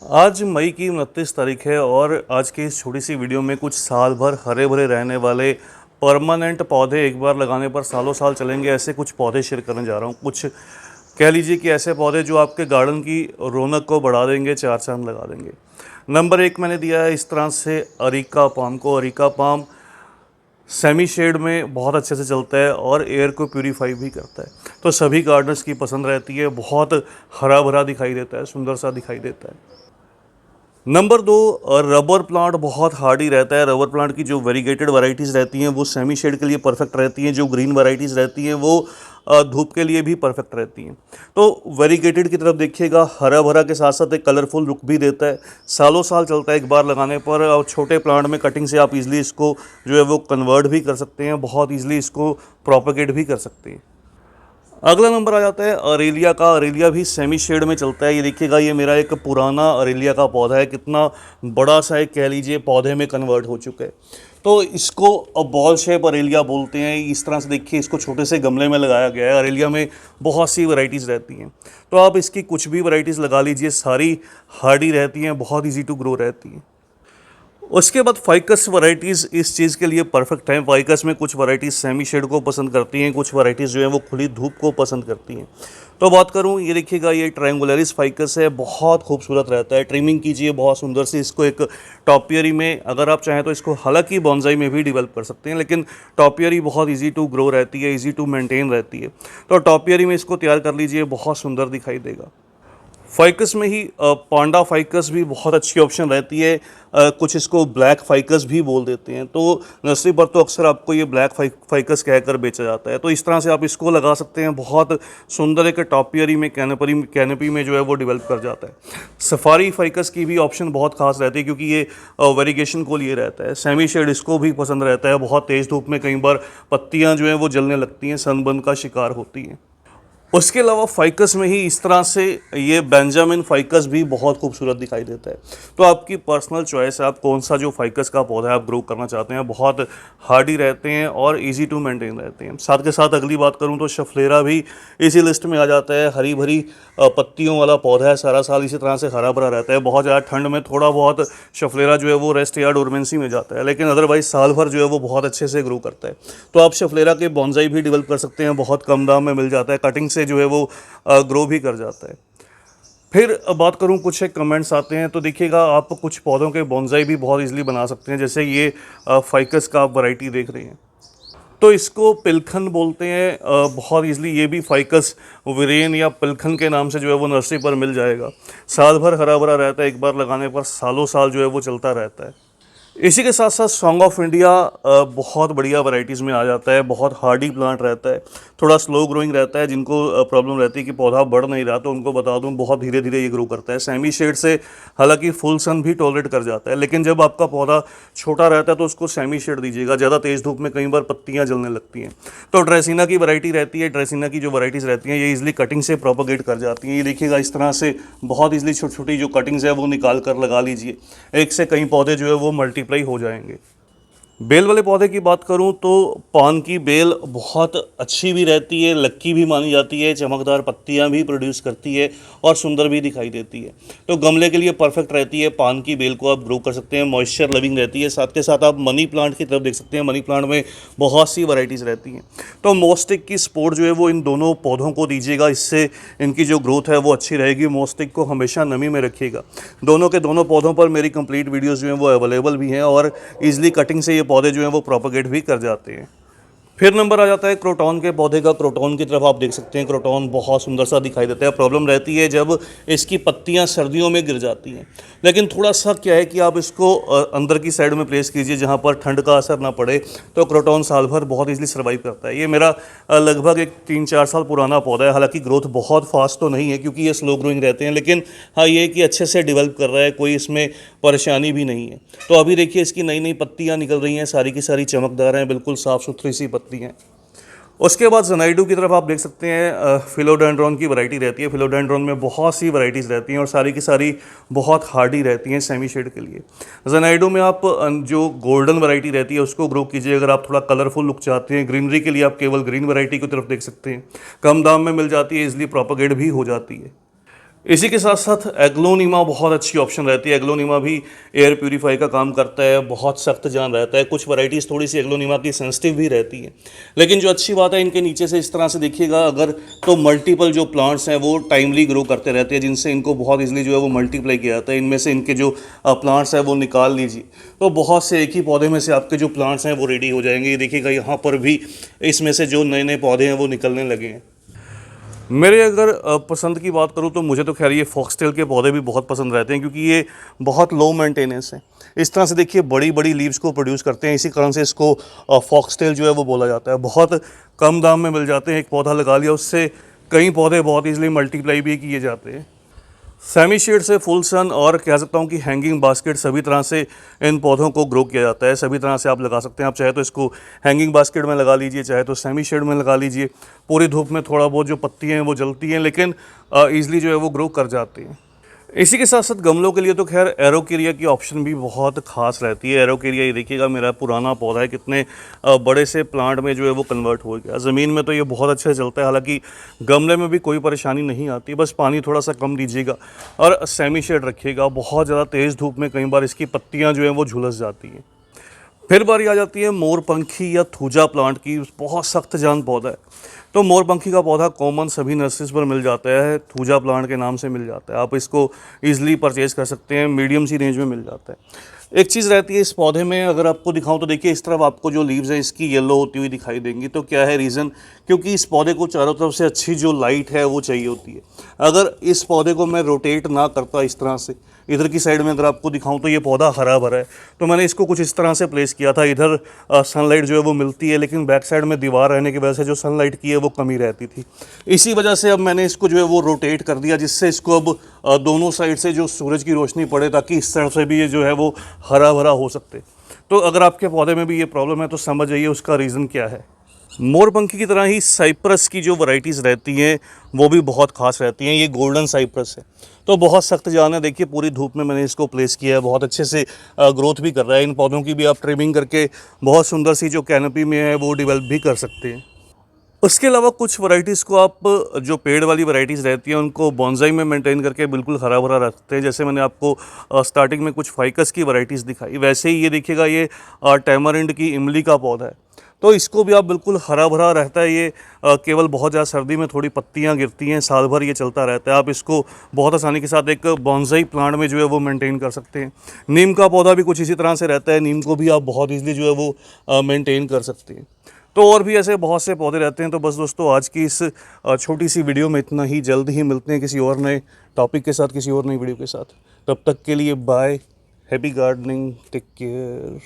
आज मई की 29 तारीख है और आज की इस छोटी सी वीडियो में कुछ साल भर हरे भरे रहने वाले परमानेंट पौधे एक बार लगाने पर सालों साल चलेंगे, ऐसे कुछ पौधे शेयर करने जा रहा हूँ। कुछ कह लीजिए कि ऐसे पौधे जो आपके गार्डन की रौनक को बढ़ा देंगे, चार चांद लगा देंगे। नंबर 1 मैंने दिया है इस तरह से अरीका पाम को। अरीका पाम सेमी शेड में बहुत अच्छे से चलता है और एयर को प्यूरीफाई भी करता है, तो सभी गार्डनर्स की पसंद रहती है। बहुत हरा भरा दिखाई देता है, सुंदर सा दिखाई देता है। नंबर 2, रबर प्लांट बहुत हार्डी रहता है। रबर प्लांट की जो वेरीगेटेड वैरायटीज़ रहती हैं वो सेमी शेड के लिए परफेक्ट रहती हैं। जो ग्रीन वैरायटीज़ रहती हैं वो धूप के लिए भी परफेक्ट रहती हैं। तो वेरीगेटेड की तरफ देखिएगा, हरा भरा के साथ साथ एक कलरफुल लुक भी देता है, सालों साल चलता है एक बार लगाने पर। और छोटे प्लांट में कटिंग से आप इजीली इसको जो है वो कन्वर्ट भी कर सकते हैं, बहुत ईजिली इसको प्रोपेगेट भी कर सकते हैं। अगला नंबर आ जाता है अरेलिया का। अरेलिया भी सेमी शेड में चलता है। ये देखिएगा, ये मेरा एक पुराना अरेलिया का पौधा है, कितना बड़ा सा एक कह लीजिए पौधे में कन्वर्ट हो चुका है। तो इसको बॉल शेप अरेलिया बोलते हैं। इस तरह से देखिए, इसको छोटे से गमले में लगाया गया है। अरेलिया में बहुत सी वैरायटीज़ रहती हैं, तो आप इसकी कुछ भी वैरायटीज़ लगा लीजिए, सारी हार्डी रहती हैं, बहुत ईजी टू ग्रो रहती हैं। उसके बाद फाइकस वैरायटीज़ इस चीज़ के लिए परफेक्ट हैं। फाइकस में कुछ वैरायटीज़ सेमी शेड को पसंद करती हैं, कुछ वैरायटीज़ जो है वो खुली धूप को पसंद करती हैं। तो बात करूं, ये देखिएगा, ये ट्रायंगुलरिस फाइकस है, बहुत खूबसूरत रहता है। ट्रिमिंग कीजिए बहुत सुंदर सी इसको एक टॉपियरी में, अगर आप चाहें तो इसको हालांकि बॉन्साई में भी डेवलप कर सकते हैं, लेकिन टॉपियरी बहुत ईजी टू ग्रो रहती है, ईजी टू मेंटेन रहती है। तो टॉपियरी में इसको तैयार कर लीजिए, बहुत सुंदर दिखाई देगा। फाइकस में ही पांडा फाइकस भी बहुत अच्छी ऑप्शन रहती है। कुछ इसको ब्लैक फाइकस भी बोल देते हैं। तो नर्सरी पर तो अक्सर आपको ये ब्लैक फाइकस कहकर बेचा जाता है। तो इस तरह से आप इसको लगा सकते हैं, बहुत सुंदर एक टॉपियरी में कैनपी में जो है वो डेवलप कर जाता है। सफारी फाइकस की भी ऑप्शन बहुत खास रहती है, क्योंकि ये वेरिगेशन को लिए रहता है। सेमी शेड इसको भी पसंद रहता है। बहुत तेज़ धूप में कई बार पत्तियाँ जो हैं वो जलने लगती हैं, सनबर्न का शिकार होती हैं। उसके अलावा फाइकस में ही इस तरह से ये बेंजामिन फाइकस भी बहुत खूबसूरत दिखाई देता है। तो आपकी पर्सनल चॉइस है, आप कौन सा जो फाइकस का पौधा है आप ग्रो करना चाहते हैं। बहुत हार्डी रहते हैं और इजी टू मेंटेन रहते हैं। साथ के साथ अगली बात करूं तो शफलेरा भी इसी लिस्ट में आ जाता है। हरी भरी पत्तियों वाला पौधा है, सारा साल इसी तरह से हरा भरा रहता है। बहुत ज़्यादा ठंड में थोड़ा बहुत शफलेरा जो है वो रेस्ट या डोरमेंसी में जाता है, लेकिन अदरवाइज साल भर जो है वो बहुत अच्छे से ग्रो करता है। तो आप शफलेरा के बॉन्साई भी डेवलप कर सकते हैं, बहुत कम दाम में मिल जाता है, कटिंग से जो है वो ग्रो भी कर जाता है। फिर बात करूं, कुछ एक कमेंट्स आते हैं, तो देखिएगा, आप कुछ पौधों के बॉन्साई भी बहुत इजीली बना सकते हैं। जैसे ये फाइकस का आप वैरायटी देख रहे हैं, तो इसको पिलखन बोलते हैं। बहुत इजीली ये भी फाइकस विरेन या पिलखन के नाम से जो है वो नर्सरी पर मिल जाएगा। साल भर हरा भरा रहता है, एक बार लगाने पर सालों साल जो है वो चलता रहता है। इसी के साथ साथ सॉन्ग ऑफ इंडिया बहुत बढ़िया वैरायटीज़ में आ जाता है। बहुत हार्डी प्लांट रहता है, थोड़ा स्लो ग्रोइंग रहता है। जिनको प्रॉब्लम रहती है कि पौधा बढ़ नहीं रहा, तो उनको बता दूं, बहुत धीरे धीरे ये ग्रो करता है। सेमी शेड से हालांकि फुल सन भी टॉलरेट कर जाता है, लेकिन जब आपका पौधा छोटा रहता है तो उसको सेमी शेड दीजिएगा। ज़्यादा तेज़ धूप में कई बार पत्तियाँ जलने लगती हैं। तो ड्रेसिना की वैरायटी रहती है, ड्रेसिना की जो वैरायटीज़ रहती हैं ये इजीली कटिंग से प्रोपोगेट कर जाती हैं। ये देखिएगा, इस तरह से बहुत इजीली छोटी छोटी जो कटिंग्स है वो निकाल कर लगा लीजिए, एक से कई पौधे जो है वो मल्टीप्लाई हो जाएंगे। बेल वाले पौधे की बात करूं तो पान की बेल बहुत अच्छी भी रहती है, लक्की भी मानी जाती है, चमकदार पत्तियां भी प्रोड्यूस करती है और सुंदर भी दिखाई देती है। तो गमले के लिए परफेक्ट रहती है। पान की बेल को आप ग्रो कर सकते हैं, मॉइस्चर लविंग रहती है। साथ के साथ आप मनी प्लांट की तरफ देख सकते हैं, मनी प्लांट में बहुत सी वैरायटीज़ रहती हैं। तो मोस्टिक की सपोर्ट जो है वो इन दोनों पौधों को दीजिएगा, इससे इनकी जो ग्रोथ है वो अच्छी रहेगी। मोस्टिक को हमेशा नमी में रखिएगा। दोनों के दोनों पौधों पर मेरी कंप्लीट वीडियोज़ जो हैं वो अवेलेबल भी हैं, और ईजिली कटिंग से ये पौधे जो हैं वो प्रोपोगेट भी कर जाते हैं। फिर नंबर आ जाता है क्रोटॉन के पौधे का। क्रोटॉन की तरफ आप देख सकते हैं, क्रोटॉन बहुत सुंदर सा दिखाई देता है। प्रॉब्लम रहती है जब इसकी पत्तियां सर्दियों में गिर जाती हैं, लेकिन थोड़ा सा क्या है कि आप इसको अंदर की साइड में प्लेस कीजिए जहां पर ठंड का असर ना पड़े, तो क्रोटॉन साल भर बहुत ईजिली सर्वाइव करता है। ये मेरा लगभग एक 3-4 साल पुराना पौधा है। हालांकि ग्रोथ बहुत फास्ट तो नहीं है, क्योंकि ये स्लो ग्रोइंग रहते हैं, लेकिन हाँ ये कि अच्छे से डेवलप कर रहा है, कोई इसमें परेशानी भी नहीं है। तो अभी देखिए, इसकी नई नई पत्तियाँ निकल रही हैं, सारी की सारी चमकदार हैं, बिल्कुल साफ़ सुथरी सी पत्ती हैं। उसके बाद ज़नाइडू की तरफ आप देख सकते हैं, फिलोडेंड्रॉन की वैरायटी रहती है। फिलोडेंड्रॉन में बहुत सी वैरायटीज़ रहती हैं और सारी की सारी बहुत हार्डी रहती हैं सेमी शेड के लिए। ज़नाइडू में आप जो गोल्डन वैरायटी रहती है उसको ग्रो कीजिए। अगर आप थोड़ा कलरफुल लुक चाहते हैं, ग्रीनरी के लिए आप केवल ग्रीन वैरायटी की तरफ देख सकते हैं। कम दाम में मिल जाती है, इजीली प्रोपोगेट भी हो जाती है। इसी के साथ साथ एग्लोनिमा बहुत अच्छी ऑप्शन रहती है। एग्लोनिमा भी एयर प्यूरीफाई का काम करता है, बहुत सख्त जान रहता है। कुछ वैरायटीज़ थोड़ी सी एग्लोनिमा की सेंसिटिव भी रहती है, लेकिन जो अच्छी बात है इनके नीचे से इस तरह से देखिएगा अगर, तो मल्टीपल जो प्लांट्स हैं वो टाइमली ग्रो करते रहते हैं, जिनसे इनको बहुत ईजिली जो है वो मल्टीप्लाई किया जाता है। इनमें से इनके जो प्लांट्स हैं वो निकाल लीजिए तो बहुत से एक ही पौधे में से आपके जो प्लांट्स हैं वो रेडी हो जाएंगे। ये देखिएगा यहाँ पर भी इसमें से जो नए नए पौधे हैं वो निकलने लगे हैं। मेरे अगर पसंद की बात करूँ तो मुझे तो खैर ये फॉक्सटेल के पौधे भी बहुत पसंद रहते हैं, क्योंकि ये बहुत लो मेंटेनेंस है। इस तरह से देखिए बड़ी बड़ी लीव्स को प्रोड्यूस करते हैं, इसी कारण से इसको फॉक्सटेल जो है वो बोला जाता है। बहुत कम दाम में मिल जाते हैं, एक पौधा लगा लिया उससे कई पौधे बहुत ईजिली मल्टीप्लाई भी किए जाते हैं। सेमी शेड से फुल सन और कह सकता हूँ कि हैंगिंग बास्केट, सभी तरह से इन पौधों को ग्रो किया जाता है। सभी तरह से आप लगा सकते हैं। आप चाहे तो इसको हैंगिंग बास्केट में लगा लीजिए, चाहे तो सेमी शेड में लगा लीजिए। पूरी धूप में थोड़ा बहुत जो पत्तियाँ हैं वो जलती हैं, लेकिन ईजिली जो है वो ग्रो कर जाती हैं। इसी के साथ साथ गमलों के लिए तो खैर एरोकेरिया की ऑप्शन भी बहुत ख़ास रहती है। एरोकेरिया ये देखिएगा मेरा पुराना पौधा है, कितने बड़े से प्लांट में जो है वो कन्वर्ट हो गया। ज़मीन में तो ये बहुत अच्छे से चलता है, हालांकि गमले में भी कोई परेशानी नहीं आती, बस पानी थोड़ा सा कम दीजिएगा और सेमी शेड रखिएगा। बहुत ज़्यादा तेज़ धूप में कई बार इसकी पत्तियाँ जो हैं वो झुलस जाती हैं। फिर बारी आ जाती है मोरपंखी या थूजा प्लांट की। बहुत सख्त जान पौधा है। तो मोरपंखी का पौधा कॉमन सभी नर्सरीज पर मिल जाता है, थूजा प्लांट के नाम से मिल जाता है। आप इसको ईजिली परचेज़ कर सकते हैं, मीडियम सी रेंज में मिल जाता है। एक चीज़ रहती है इस पौधे में, अगर आपको दिखाऊं तो देखिए इस तरफ आपको जो लीव्स हैं इसकी येलो होती हुई दिखाई देंगी। तो क्या है रीज़न? क्योंकि इस पौधे को चारों तरफ से अच्छी जो लाइट है वो चाहिए होती है। अगर इस पौधे को मैं रोटेट ना करता इस तरह से, इधर की साइड में अगर आपको दिखाऊं तो ये पौधा हरा भरा है, तो मैंने इसको कुछ इस तरह से प्लेस किया था। इधर सनलाइट जो है वो मिलती है, लेकिन बैक साइड में दीवार रहने की वजह से जो सनलाइट की है वो कमी रहती थी। इसी वजह से अब मैंने इसको जो है वो रोटेट कर दिया, जिससे इसको अब दोनों साइड से जो सूरज की रोशनी पड़े, ताकि इस तरफ से भी ये जो है वो हरा भरा हो सकते। तो अगर आपके पौधे में भी ये प्रॉब्लम है तो समझ जाइए उसका रीज़न क्या है। मोरपंखी की तरह ही साइप्रस की जो वैरायटीज़ रहती हैं वो भी बहुत ख़ास रहती हैं। ये गोल्डन साइप्रस है, तो बहुत सख्त जान है। देखिए पूरी धूप में मैंने इसको प्लेस किया है, बहुत अच्छे से ग्रोथ भी कर रहा है। इन पौधों की भी आप ट्रिमिंग करके बहुत सुंदर सी जो कैनोपी में है वो डेवलप भी कर सकते हैं। उसके अलावा कुछ वैरायटीज़ को आप, जो पेड़ वाली वैरायटीज़ रहती हैं उनको बॉन्साई में मेंटेन करके बिल्कुल हरा भरा रखते हैं। जैसे मैंने आपको स्टार्टिंग में कुछ फाइकस की वैरायटीज़ दिखाई, वैसे ही ये देखिएगा ये टैमरिंड की इमली का पौधा है। तो इसको भी आप बिल्कुल हरा भरा रहता है ये। केवल बहुत ज़्यादा सर्दी में थोड़ी पत्तियां गिरती हैं, साल भर ये चलता रहता है। आप इसको बहुत आसानी के साथ एक बॉन्साई प्लांट में जो है वो मेंटेन कर सकते हैं। नीम का पौधा भी कुछ इसी तरह से रहता है, नीम को भी आप बहुत ईजिली जो है वो मेंटेन कर सकते हैं। तो और भी ऐसे बहुत से पौधे रहते हैं। तो बस दोस्तों आज की इस छोटी सी वीडियो में इतना ही। जल्द ही मिलते हैं किसी और नए टॉपिक के साथ, किसी और नई वीडियो के साथ। तब तक के लिए bye, happy gardening, take care.